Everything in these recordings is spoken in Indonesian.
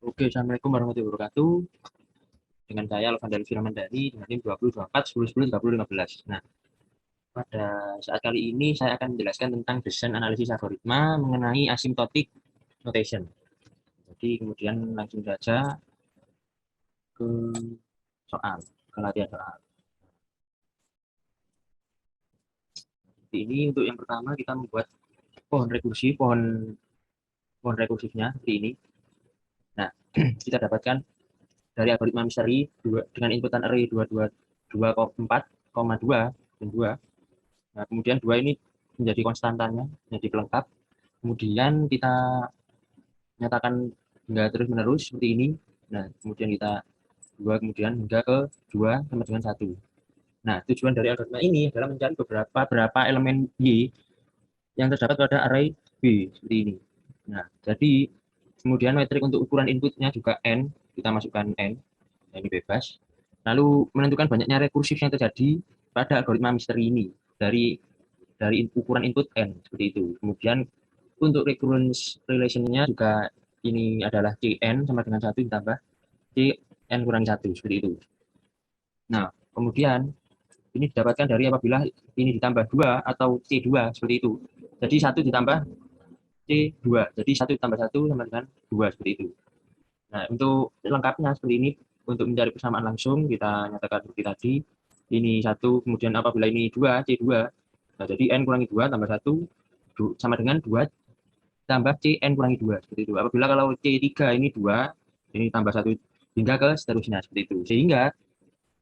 Oke, Assalamualaikum warahmatullahi wabarakatuh. Dengan saya Alvandari Firamandari dengan NIM 2024 10 10 30 15. Nah, pada saat kali ini saya akan menjelaskan tentang desain analisis algoritma mengenai asymptotic notation. Jadi kemudian langsung saja ke soal, ke latihan soal. Jadi ini untuk yang pertama kita membuat pohon rekursi, pohon rekursifnya seperti ini. Nah, kita dapatkan dari algoritma misteri dengan inputan array 224,2 dan 2. Nah, kemudian 2 ini menjadi konstantanya, menjadi pelengkap. Kemudian kita nyatakan hingga terus menerus seperti ini. Nah, kemudian kita 2 kemudian hingga ke 2 sama dengan 1. Nah, tujuan dari algoritma ini adalah mencari berapa elemen Y yang terdapat pada array B seperti ini. Nah, jadi kemudian metrik untuk ukuran inputnya juga N, kita masukkan N, nah ini bebas. Lalu menentukan banyaknya rekursif yang terjadi pada algoritma misteri ini dari ukuran input N seperti itu. Kemudian untuk recurrence relation-nya juga ini adalah Cn sama dengan 1 ditambah Cn kurang 1 seperti itu. Nah, kemudian ini didapatkan dari apabila ini ditambah 2 atau C2 seperti itu. Jadi 1 ditambah C2. Jadi 1 ditambah 1 sama dengan 2 seperti itu. Nah, untuk lengkapnya seperti ini, untuk mencari persamaan langsung kita nyatakan seperti tadi. Ini 1, kemudian apabila ini 2, C2. Nah, jadi N kurangi 2 tambah 1 sama dengan 2 tambah Cn kurangi 2 seperti itu. Apabila kalau C3 ini 2, ini tambah 1 hingga ke seterusnya seperti itu. Sehingga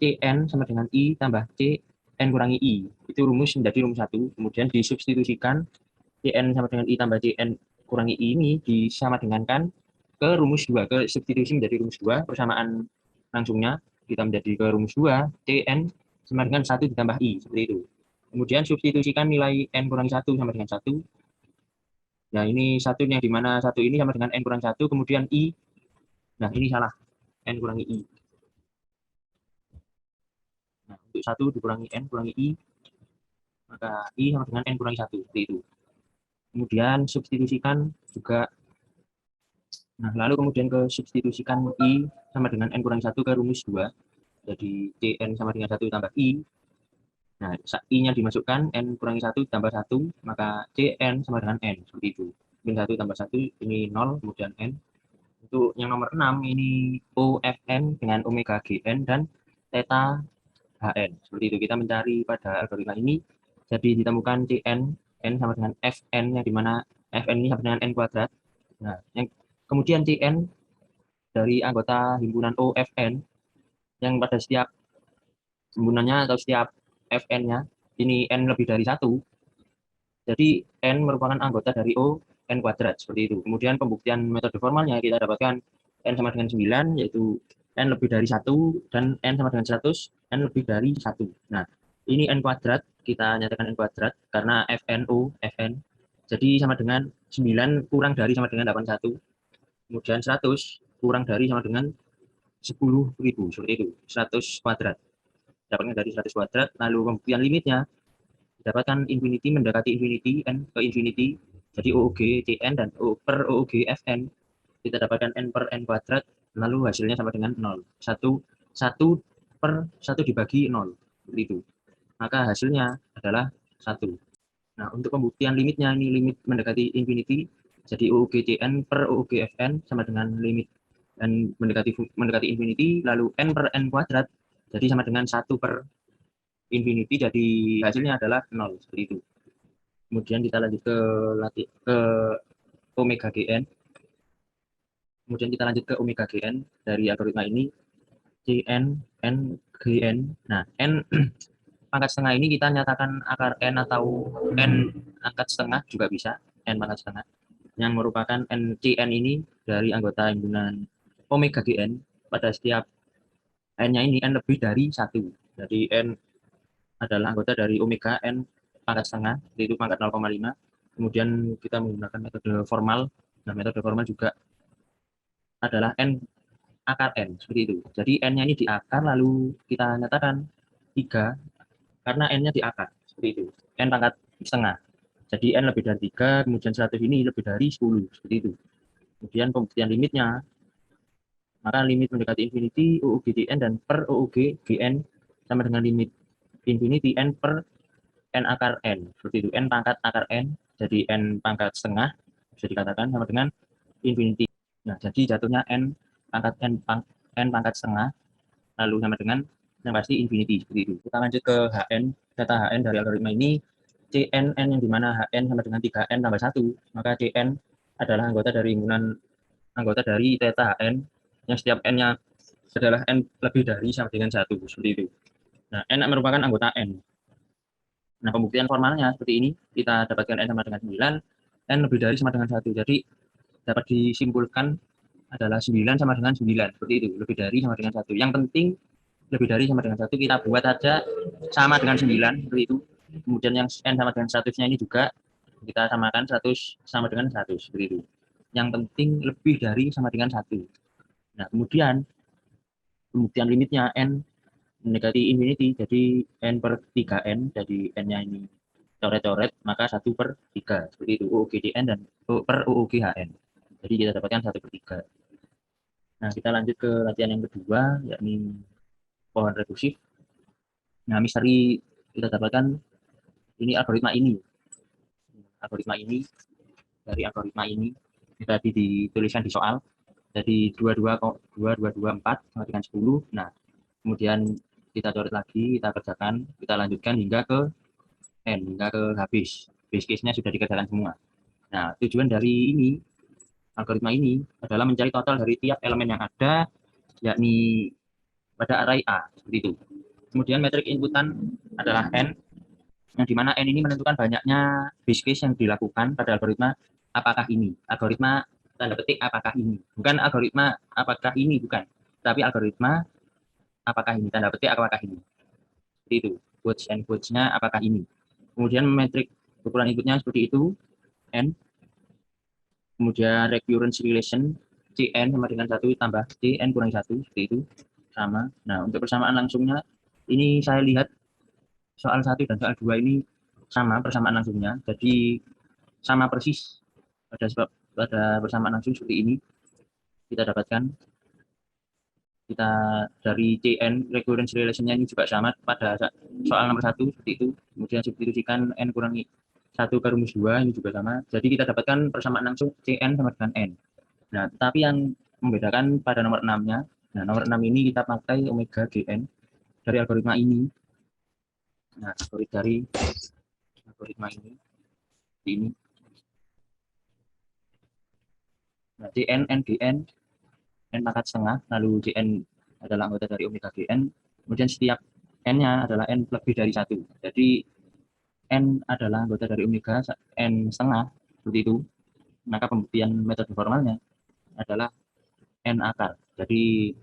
Cn sama dengan I tambah Cn kurangi I. Itu rumus menjadi rumus 1. Kemudian disubstitusikan Cn sama dengan I tambah Cn kurangi I ini disama dengankan ke rumus 2. Ke substitusi menjadi rumus 2. Persamaan langsungnya kita menjadi ke rumus 2. Cn sama dengan 1 ditambah I. Seperti itu. Kemudian substitusikan nilai N kurangi 1 sama dengan 1. Nah, ini satu yang dimana satu ini sama dengan N kurang 1, kemudian I. Nah, ini salah. N kurangi I. Nah, untuk 1 dikurangi N kurangi I, maka I sama dengan N kurangi 1. Seperti itu. Kemudian substitusikan juga. Nah, lalu kemudian ke substitusikan I sama dengan N kurangi 1 ke rumus 2. Jadi Cn sama dengan 1 tambah I. Nah, I-nya dimasukkan, N kurangi 1 tambah 1, maka Cn sama dengan N. Seperti itu. Min 1 tambah 1, ini 0, kemudian N. Untuk yang nomor 6, ini OFN dengan omega GN dan theta HN. Seperti itu, kita mencari pada algoritma ini. Jadi ditemukan CN, N sama dengan FN, yang dimana FN ini sama dengan N kuadrat. Nah, yang kemudian CN dari anggota himpunan OFN, yang pada setiap himpunannya atau setiap FN-nya, ini N lebih dari 1. Jadi N merupakan anggota dari O, N kuadrat, seperti itu. Kemudian pembuktian metode formalnya kita dapatkan N sama dengan 9, yaitu N lebih dari 1, dan N sama dengan 100, N lebih dari 1. Nah, ini N kuadrat, kita nyatakan N kuadrat, karena FNO, FN, jadi sama dengan 9 kurang dari sama dengan 81, kemudian 100 kurang dari sama dengan 10.000, seperti itu, 100 kuadrat. Dapatkan dari 100 kuadrat, lalu pembuktian limitnya, dapatkan infinity mendekati infinity, n ke infinity, jadi OOG Cn dan O per OOG Fn, kita dapatkan n per n kuadrat, lalu hasilnya sama dengan 0. 1 per 1 dibagi 0, seperti itu. Maka hasilnya adalah 1. Nah, untuk pembuktian limitnya, ini limit mendekati infinity, jadi OOG Cn per OOG Fn sama dengan limit n mendekati infinity, lalu n per n kuadrat, jadi sama dengan 1 per infinity, jadi hasilnya adalah 0, seperti itu. Kemudian kita lanjut ke omega gn. Kemudian kita lanjut ke omega gn dari algoritma ini, Cn, n, gn. Nah, n pangkat setengah ini kita nyatakan akar n atau n angkat setengah juga bisa, n pangkat setengah, yang merupakan n Cn ini dari anggota himpunan omega gn pada setiap n-nya ini n lebih dari 1. Jadi n adalah anggota dari omega n pangkat setengah, yaitu pangkat 0,5. Kemudian kita menggunakan metode formal. Nah, metode formal juga adalah n akar n, seperti itu. Jadi n-nya ini diakar, lalu kita nyatakan 3, karena n-nya diakar, seperti itu. N pangkat setengah. Jadi n lebih dari 3, kemudian 100 ini lebih dari 10, seperti itu. Kemudian pembuktian limitnya, Maka limit mendekati infinity UUG Gn dan per UUG Gn sama dengan limit infinity n per n akar n. Seperti itu, n pangkat akar n, jadi n pangkat setengah, bisa dikatakan sama dengan infinity. Nah, jadi jatuhnya n pangkat n pangkat setengah, lalu sama dengan yang pasti infinity, seperti itu. Kita lanjut ke Hn, data Hn dari algoritma ini, Cn, n yang dimana Hn sama dengan 3n tambah 1, maka Cn adalah anggota dari himpunan anggota dari theta Hn, yang setiap n-nya adalah n lebih dari sama dengan 1, seperti itu. Nah, n merupakan anggota n. Nah, pembuktian formalnya seperti ini, kita dapatkan n sama dengan 9, n lebih dari sama dengan 1. Jadi, dapat disimpulkan adalah 9 sama dengan 9, seperti itu, lebih dari sama dengan 1. Yang penting, lebih dari sama dengan 1, kita buat saja sama dengan 9, seperti itu. Kemudian yang n sama dengan 100-nya ini juga, kita samakan 100 sama dengan 100, seperti itu. Yang penting, lebih dari sama dengan 1. Nah, kemudian, pembuktian limitnya n mendekati infinity, jadi n per 3n, jadi n-nya ini coret-coret, maka 1 per 3, seperti itu, UUGDN dan per UUGHN. Jadi kita dapatkan 1 per 3. Nah, kita lanjut ke latihan yang kedua, yakni pohon rekursif. Nah, misteri kita dapatkan ini algoritma ini. Algoritma ini, dari algoritma ini, tadi dituliskan di soal, jadi 2224 sama dengan 10. Nah, kemudian kita coret lagi, kita kerjakan, kita lanjutkan hingga ke n, hingga ke habis. Base case-nya sudah dikerjakan semua. Nah, tujuan dari ini, algoritma ini, adalah mencari total dari tiap elemen yang ada, yakni pada array A, seperti itu. Kemudian metrik inputan adalah n, yang dimana n ini menentukan banyaknya base case yang dilakukan pada algoritma apakah ini. Algoritma tanda petik apakah ini. Bukan algoritma apakah ini, bukan. Tapi algoritma apakah ini, tanda petik apakah ini. Seperti itu, quotes and quotes-nya apakah ini. Kemudian metrik ukuran inputnya seperti itu, n. Kemudian recurrence relation, Cn sama dengan 1 tambah Cn kurang 1, seperti itu, sama. Nah, untuk persamaan langsungnya, ini saya lihat soal 1 dan soal 2 ini sama persamaan langsungnya, jadi sama persis pada persamaan langsung seperti ini. Kita dapatkan, kita dari Cn, recurrence relation-nya ini juga sama pada soal nomor 1, seperti itu. Kemudian substitusikan n kurangi 1 ke rumus 2, ini juga sama. Jadi kita dapatkan persamaan langsung Cn sama dengan n. Nah, tapi yang membedakan pada nomor 6-nya, nah nomor 6 ini kita pakai omega Gn dari algoritma ini. Nah, dari algoritma ini. Nah, Cn, n, Gn, n pangkat setengah, lalu Cn adalah anggota dari omega Gn, kemudian setiap n-nya adalah n lebih dari 1. Jadi, n adalah anggota dari omega n setengah, seperti itu. Maka pembuktian metode formalnya adalah n akar. Jadi,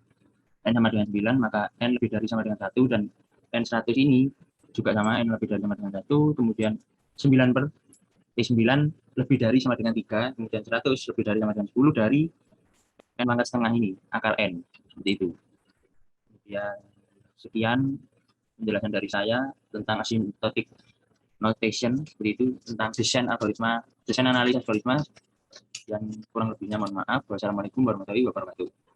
n sama dengan 9, maka n lebih dari sama dengan 1, dan n 100 ini juga sama, n lebih dari sama dengan 1, kemudian 9 per 9 lebih dari sama dengan 3, kemudian 100 lebih dari sama dengan 10 dari n pangkat setengah ini, akar n, seperti itu. Kemudian sekian penjelasan dari saya tentang asymptotic notation, seperti itu, tentang desain analisa algoritma, dan kurang lebihnya mohon maaf. Wassalamualaikum warahmatullahi wabarakatuh.